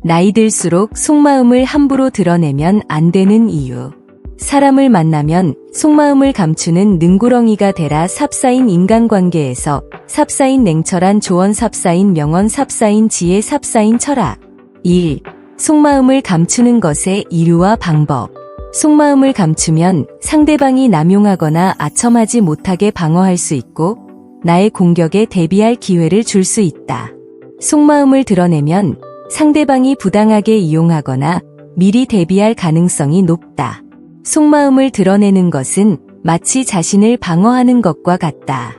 나이 들수록 속마음을 함부로 드러내면 안 되는 이유. 사람을 만나면 속마음을 감추는 능구렁이가 되라. 삽사인 인간관계에서 삽사인 냉철한 조언, 삽사인 명언, 삽사인 지혜, 삽사인 철학. 1. 속마음을 감추는 것의 이유와 방법. 속마음을 감추면 상대방이 남용하거나 아첨하지 못하게 방어할 수 있고 나의 공격에 대비할 기회를 줄 수 있다. 속마음을 드러내면 상대방이 부당하게 이용하거나 미리 대비할 가능성이 높다. 속마음을 드러내는 것은 마치 자신을 방어하는 것과 같다.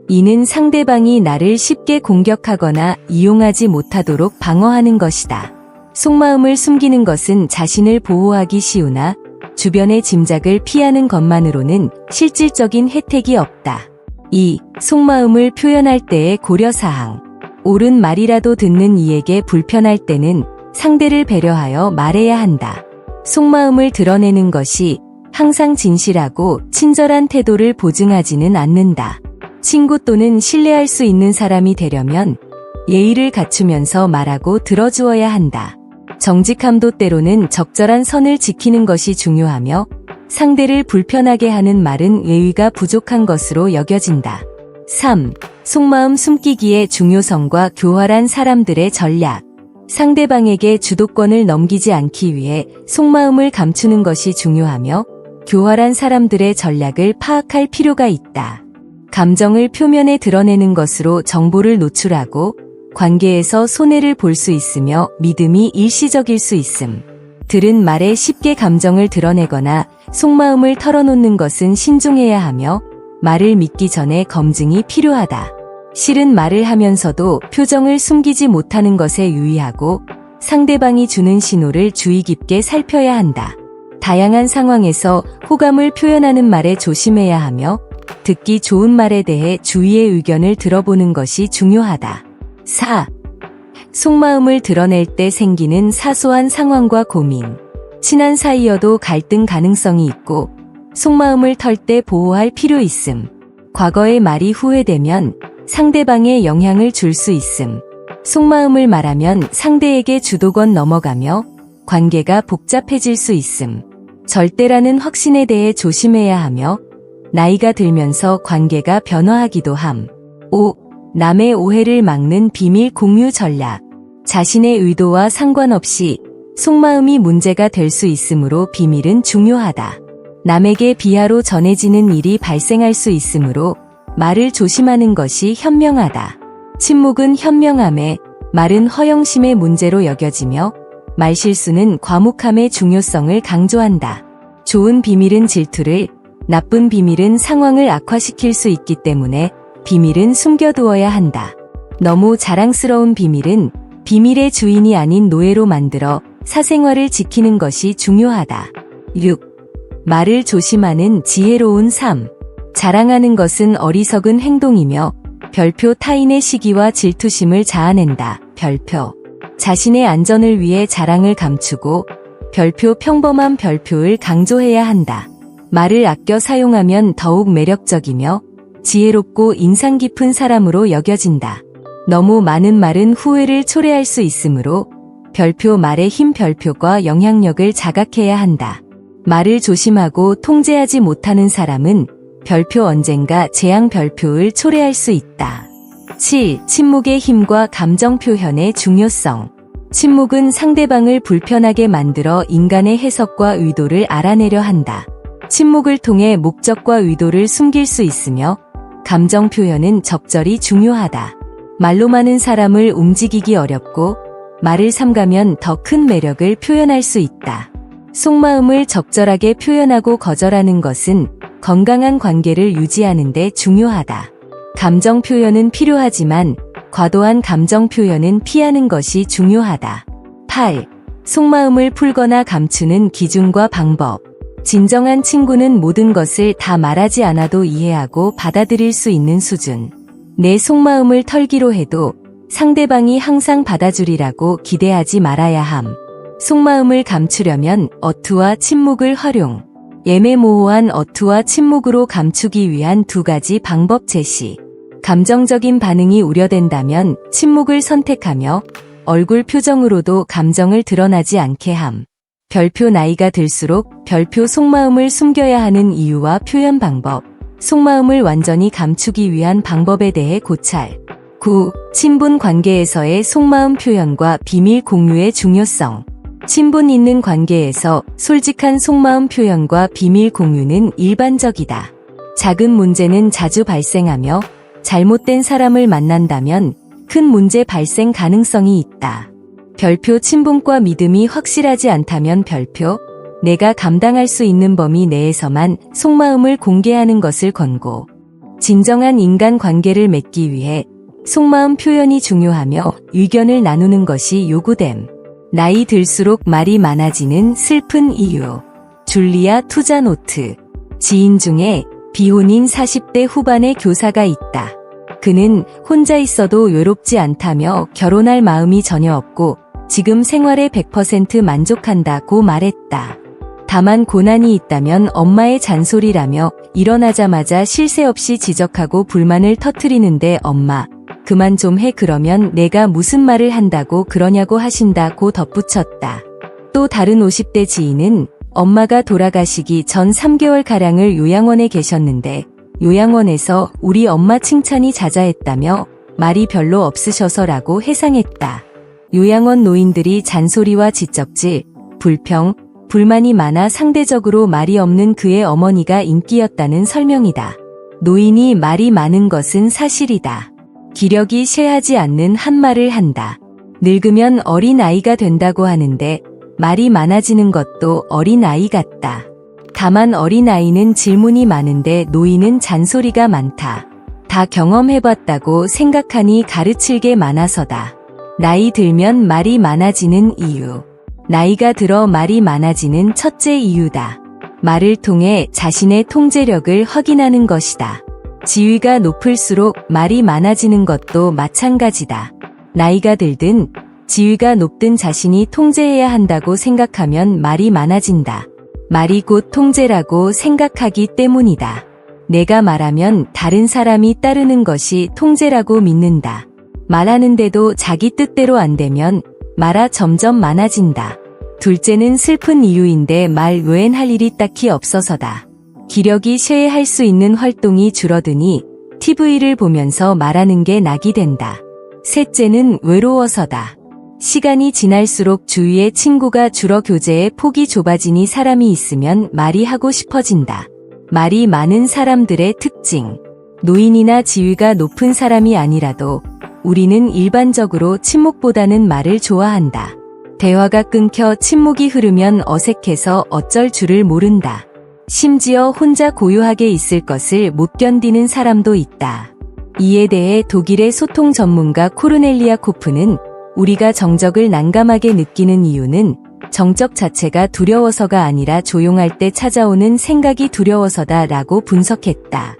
이는 상대방이 나를 쉽게 공격하거나 이용하지 못하도록 방어하는 것이다. 속마음을 숨기는 것은 자신을 보호하기 쉬우나 주변의 짐작을 피하는 것만으로는 실질적인 혜택이 없다. 2. 속마음을 표현할 때의 고려사항. 옳은 말이라도 듣는 이에게 불편할 때는 상대를 배려하여 말해야 한다. 속마음을 드러내는 것이 항상 진실하고 친절한 태도를 보증하지는 않는다. 친구 또는 신뢰할 수 있는 사람이 되려면 예의를 갖추면서 말하고 들어주어야 한다. 정직함도 때로는 적절한 선을 지키는 것이 중요하며 상대를 불편하게 하는 말은 예의가 부족한 것으로 여겨진다. 3. 속마음 숨기기의 중요성과 교활한 사람들의 전략. 상대방에게 주도권을 넘기지 않기 위해 속마음을 감추는 것이 중요하며 교활한 사람들의 전략을 파악할 필요가 있다. 감정을 표면에 드러내는 것으로 정보를 노출하고 관계에서 손해를 볼 수 있으며 믿음이 일시적일 수 있음. 들은 말에 쉽게 감정을 드러내거나 속마음을 털어놓는 것은 신중해야 하며 말을 믿기 전에 검증이 필요하다. 싫은 말을 하면서도 표정을 숨기지 못하는 것에 유의하고 상대방이 주는 신호를 주의 깊게 살펴야 한다. 다양한 상황에서 호감을 표현하는 말에 조심해야 하며 듣기 좋은 말에 대해 주위의 의견을 들어보는 것이 중요하다. 4. 속마음을 드러낼 때 생기는 사소한 상황과 고민. 친한 사이여도 갈등 가능성이 있고 속마음을 털 때 보호할 필요 있음. 과거의 말이 후회되면 상대방에 영향을 줄 수 있음. 속마음을 말하면 상대에게 주도권 넘어가며 관계가 복잡해질 수 있음. 절대라는 확신에 대해 조심해야 하며 나이가 들면서 관계가 변화하기도 함. 5. 남의 오해를 막는 비밀 공유 전략. 자신의 의도와 상관없이 속마음이 문제가 될 수 있으므로 비밀은 중요하다. 남에게 비하로 전해지는 일이 발생할 수 있으므로 말을 조심하는 것이 현명하다. 침묵은 현명함에 말은 허영심의 문제로 여겨지며 말실수는 과묵함의 중요성을 강조한다. 좋은 비밀은 질투를, 나쁜 비밀은 상황을 악화시킬 수 있기 때문에 비밀은 숨겨두어야 한다. 너무 자랑스러운 비밀은 비밀의 주인이 아닌 노예로 만들어 사생활을 지키는 것이 중요하다. 6. 말을 조심하는 지혜로운 삶. 자랑하는 것은 어리석은 행동이며 별표 타인의 시기와 질투심을 자아낸다. 별표. 자신의 안전을 위해 자랑을 감추고 별표 평범한 별표를 강조해야 한다. 말을 아껴 사용하면 더욱 매력적이며 지혜롭고 인상 깊은 사람으로 여겨진다. 너무 많은 말은 후회를 초래할 수 있으므로 별표 말의 힘 별표과 영향력을 자각해야 한다. 말을 조심하고 통제하지 못하는 사람은 별표 언젠가 재앙 별표를 초래할 수 있다. 7. 침묵의 힘과 감정 표현의 중요성. 침묵은 상대방을 불편하게 만들어 인간의 해석과 의도를 알아내려 한다. 침묵을 통해 목적과 의도를 숨길 수 있으며 감정 표현은 적절히 중요하다. 말로 많은 사람을 움직이기 어렵고 말을 삼가면 더 큰 매력을 표현할 수 있다. 속마음을 적절하게 표현하고 거절하는 것은 건강한 관계를 유지하는 데 중요하다. 감정 표현은 필요하지만 과도한 감정 표현은 피하는 것이 중요하다. 8. 속마음을 풀거나 감추는 기준과 방법. 진정한 친구는 모든 것을 다 말하지 않아도 이해하고 받아들일 수 있는 수준. 내 속마음을 털기로 해도 상대방이 항상 받아주리라고 기대하지 말아야 함. 속마음을 감추려면 어투와 침묵을 활용. 애매모호한 어투와 침묵으로 감추기 위한 2가지 방법 제시. 감정적인 반응이 우려된다면 침묵을 선택하며 얼굴 표정으로도 감정을 드러나지 않게 함. 별표 나이가 들수록 별표 속마음을 숨겨야 하는 이유와 표현 방법. 속마음을 완전히 감추기 위한 방법에 대해 고찰. 9. 친분 관계에서의 속마음 표현과 비밀 공유의 중요성. 친분 있는 관계에서 솔직한 속마음 표현과 비밀 공유는 일반적이다. 작은 문제는 자주 발생하며 잘못된 사람을 만난다면 큰 문제 발생 가능성이 있다. 별표 친분과 믿음이 확실하지 않다면 별표 내가 감당할 수 있는 범위 내에서만 속마음을 공개하는 것을 권고. 진정한 인간 관계를 맺기 위해 속마음 표현이 중요하며 의견을 나누는 것이 요구됨. 나이 들수록 말이 많아지는 슬픈 이유. 줄리아 투자노트. 지인 중에 비혼인 40대 후반의 교사가 있다. 그는 혼자 있어도 외롭지 않다며 결혼할 마음이 전혀 없고 지금 생활에 100% 만족한다고 말했다. 다만 고난이 있다면 엄마의 잔소리라며 일어나자마자 쉴 새 없이 지적하고 불만을 터뜨리는데 엄마, 그만 좀 해 그러면 내가 무슨 말을 한다고 그러냐고 하신다고 덧붙였다. 또 다른 50대 지인은 엄마가 돌아가시기 전 3개월가량을 요양원에 계셨는데 요양원에서 우리 엄마 칭찬이 자자했다며 말이 별로 없으셔서라고 해상했다. 요양원 노인들이 잔소리와 지적질, 불평, 불만이 많아 상대적으로 말이 없는 그의 어머니가 인기였다는 설명이다. 노인이 말이 많은 것은 사실이다. 기력이 쇠하지 않는 한 말을 한다. 늙으면 어린 아이가 된다고 하는데 말이 많아지는 것도 어린 아이 같다. 다만 어린 아이는 질문이 많은데 노인은 잔소리가 많다. 다 경험해봤다고 생각하니 가르칠 게 많아서다. 나이 들면 말이 많아지는 이유. 나이가 들어 말이 많아지는 첫째 이유다. 말을 통해 자신의 통제력을 확인하는 것이다. 지위가 높을수록 말이 많아지는 것도 마찬가지다. 나이가 들든 지위가 높든 자신이 통제해야 한다고 생각하면 말이 많아진다. 말이 곧 통제라고 생각하기 때문이다. 내가 말하면 다른 사람이 따르는 것이 통제라고 믿는다. 말하는데도 자기 뜻대로 안 되면 말아 점점 많아진다. 둘째는 슬픈 이유인데 말 외엔 할 일이 딱히 없어서다. 기력이 쇠할 수 있는 활동이 줄어드니 TV를 보면서 말하는 게 낙이 된다. 셋째는 외로워서다. 시간이 지날수록 주위에 친구가 줄어 교제의 폭이 좁아지니 사람이 있으면 말이 하고 싶어진다. 말이 많은 사람들의 특징. 노인이나 지위가 높은 사람이 아니라도 우리는 일반적으로 침묵보다는 말을 좋아한다. 대화가 끊겨 침묵이 흐르면 어색해서 어쩔 줄을 모른다. 심지어 혼자 고요하게 있을 것을 못 견디는 사람도 있다. 이에 대해 독일의 소통 전문가 코르넬리아 코프는 우리가 정적을 난감하게 느끼는 이유는 정적 자체가 두려워서가 아니라 조용할 때 찾아오는 생각이 두려워서다 라고 분석했다.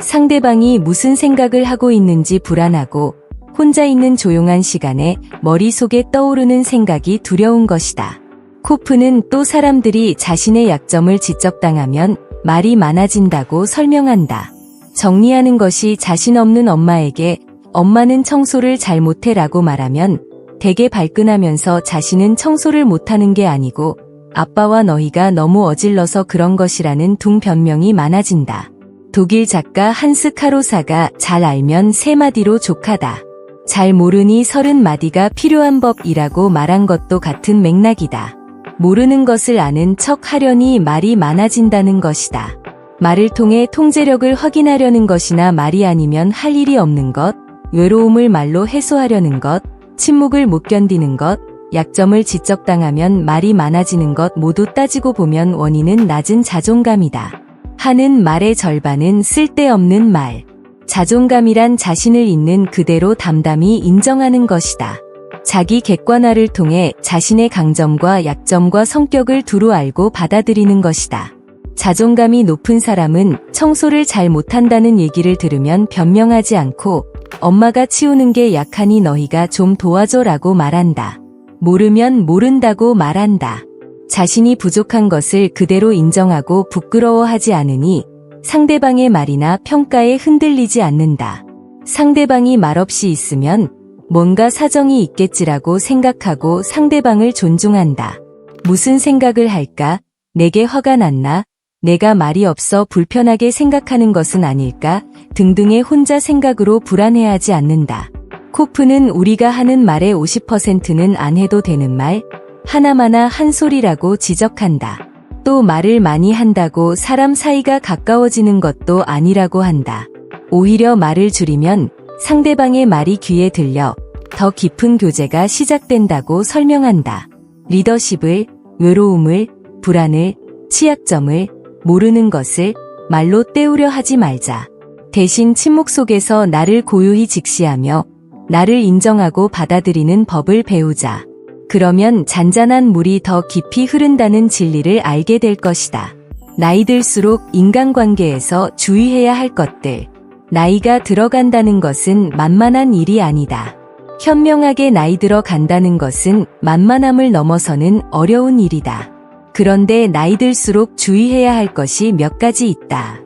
상대방이 무슨 생각을 하고 있는지 불안하고 혼자 있는 조용한 시간에 머릿속에 떠오르는 생각이 두려운 것이다. 코프는 또 사람들이 자신의 약점을 지적당하면 말이 많아진다고 설명한다. 정리하는 것이 자신 없는 엄마에게 엄마는 청소를 잘 못해 라고 말하면 되게 발끈하면서 자신은 청소를 못하는 게 아니고 아빠와 너희가 너무 어질러서 그런 것이라는 둥 변명이 많아진다. 독일 작가 한스 카로사가 잘 알면 3마디로 족하다. 잘 모르니 30마디가 필요한 법이라고 말한 것도 같은 맥락이다. 모르는 것을 아는 척 하려니 말이 많아진다는 것이다. 말을 통해 통제력을 확인하려는 것이나 말이 아니면 할 일이 없는 것, 외로움을 말로 해소하려는 것, 침묵을 못 견디는 것, 약점을 지적당하면 말이 많아지는 것 모두 따지고 보면 원인은 낮은 자존감이다. 하는 말의 절반은 쓸데없는 말. 자존감이란 자신을 있는 그대로 담담히 인정하는 것이다. 자기 객관화를 통해 자신의 강점과 약점과 성격을 두루 알고 받아들이는 것이다. 자존감이 높은 사람은 청소를 잘 못한다는 얘기를 들으면 변명하지 않고 엄마가 치우는 게 약하니 너희가 좀 도와줘라고 말한다. 모르면 모른다고 말한다. 자신이 부족한 것을 그대로 인정하고 부끄러워하지 않으니 상대방의 말이나 평가에 흔들리지 않는다. 상대방이 말없이 있으면 뭔가 사정이 있겠지라고 생각하고 상대방을 존중한다. 무슨 생각을 할까? 내게 화가 났나? 내가 말이 없어 불편하게 생각하는 것은 아닐까? 등등의 혼자 생각으로 불안해하지 않는다. 코프는 우리가 하는 말의 50%는 안 해도 되는 말, 하나마나 한 소리라고 지적한다. 또 말을 많이 한다고 사람 사이가 가까워지는 것도 아니라고 한다. 오히려 말을 줄이면 상대방의 말이 귀에 들려 더 깊은 교제가 시작된다고 설명한다. 리더십을, 외로움을, 불안을, 취약점을, 모르는 것을 말로 때우려 하지 말자. 대신 침묵 속에서 나를 고요히 직시하며 나를 인정하고 받아들이는 법을 배우자. 그러면 잔잔한 물이 더 깊이 흐른다는 진리를 알게 될 것이다. 나이 들수록 인간관계에서 주의해야 할 것들. 나이가 들어간다는 것은 만만한 일이 아니다. 현명하게 나이 들어간다는 것은 만만함을 넘어서는 어려운 일이다. 그런데 나이 들수록 주의해야 할 것이 몇 가지 있다.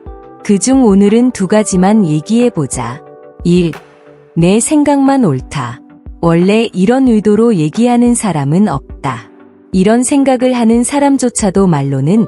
그중 오늘은 2가지만 얘기해보자. 1. 내 생각만 옳다. 원래 이런 의도로 얘기하는 사람은 없다. 이런 생각을 하는 사람조차도 말로는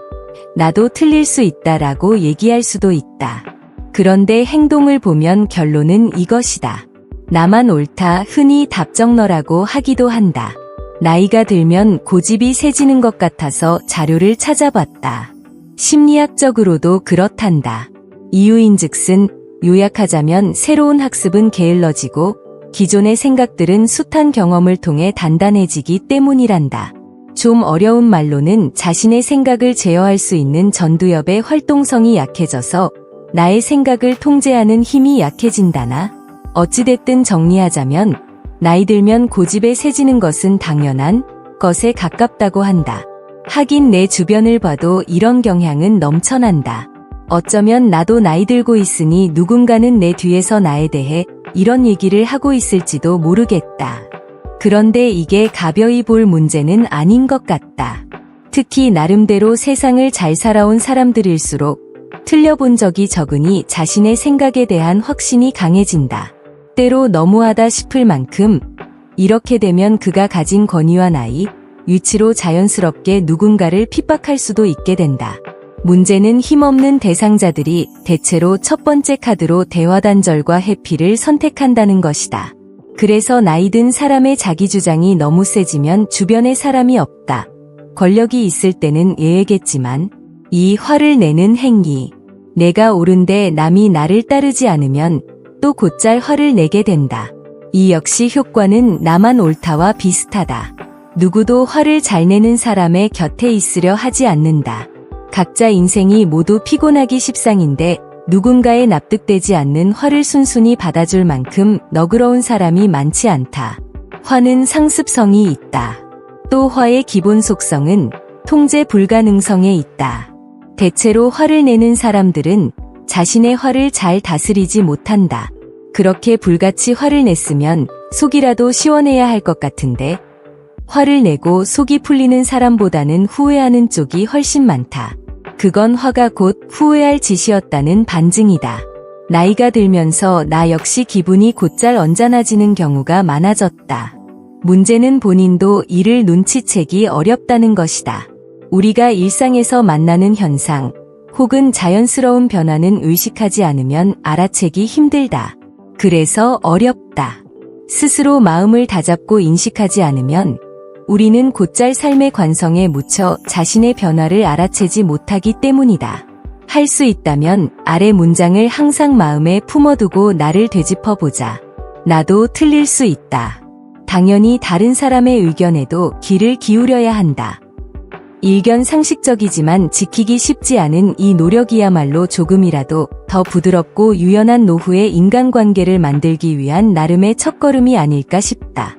나도 틀릴 수 있다라고 얘기할 수도 있다. 그런데 행동을 보면 결론은 이것이다. 나만 옳다, 흔히 답정너라고 하기도 한다. 나이가 들면 고집이 세지는 것 같아서 자료를 찾아봤다. 심리학적으로도 그렇단다. 이유인즉슨 요약하자면 새로운 학습은 게을러지고 기존의 생각들은 숱한 경험을 통해 단단해지기 때문이란다. 좀 어려운 말로는 자신의 생각을 제어할 수 있는 전두엽의 활동성이 약해져서 나의 생각을 통제하는 힘이 약해진다나? 어찌됐든 정리하자면 나이 들면 고집에 세지는 것은 당연한 것에 가깝다고 한다. 하긴 내 주변을 봐도 이런 경향은 넘쳐난다. 어쩌면 나도 나이 들고 있으니 누군가는 내 뒤에서 나에 대해 이런 얘기를 하고 있을지도 모르겠다. 그런데 이게 가벼이 볼 문제는 아닌 것 같다. 특히 나름대로 세상을 잘 살아온 사람들일수록 틀려본 적이 적으니 자신의 생각에 대한 확신이 강해진다. 때로 너무하다 싶을 만큼 이렇게 되면 그가 가진 권위와 나이, 위치로 자연스럽게 누군가를 핍박할 수도 있게 된다. 문제는 힘없는 대상자들이 대체로 첫 번째 카드로 대화단절과 회피를 선택한다는 것이다. 그래서 나이 든 사람의 자기주장이 너무 세지면 주변에 사람이 없다. 권력이 있을 때는 예외겠지만 이 화를 내는 행위. 내가 옳은데 남이 나를 따르지 않으면 또 곧잘 화를 내게 된다. 이 역시 효과는 나만 옳다와 비슷하다. 누구도 화를 잘 내는 사람의 곁에 있으려 하지 않는다. 각자 인생이 모두 피곤하기 십상인데 누군가의 납득되지 않는 화를 순순히 받아줄 만큼 너그러운 사람이 많지 않다. 화는 상습성이 있다. 또 화의 기본 속성은 통제 불가능성에 있다. 대체로 화를 내는 사람들은 자신의 화를 잘 다스리지 못한다. 그렇게 불같이 화를 냈으면 속이라도 시원해야 할 것 같은데 화를 내고 속이 풀리는 사람보다는 후회하는 쪽이 훨씬 많다. 그건 화가 곧 후회할 짓이었다는 반증이다. 나이가 들면서 나 역시 기분이 곧잘 언짢아지는 경우가 많아졌다. 문제는 본인도 이를 눈치채기 어렵다는 것이다. 우리가 일상에서 만나는 현상, 혹은 자연스러운 변화는 의식하지 않으면 알아채기 힘들다. 그래서 어렵다. 스스로 마음을 다잡고 인식하지 않으면 우리는 곧잘 삶의 관성에 묻혀 자신의 변화를 알아채지 못하기 때문이다. 할 수 있다면 아래 문장을 항상 마음에 품어두고 나를 되짚어보자. 나도 틀릴 수 있다. 당연히 다른 사람의 의견에도 귀를 기울여야 한다. 일견 상식적이지만 지키기 쉽지 않은 이 노력이야말로 조금이라도 더 부드럽고 유연한 노후의 인간관계를 만들기 위한 나름의 첫걸음이 아닐까 싶다.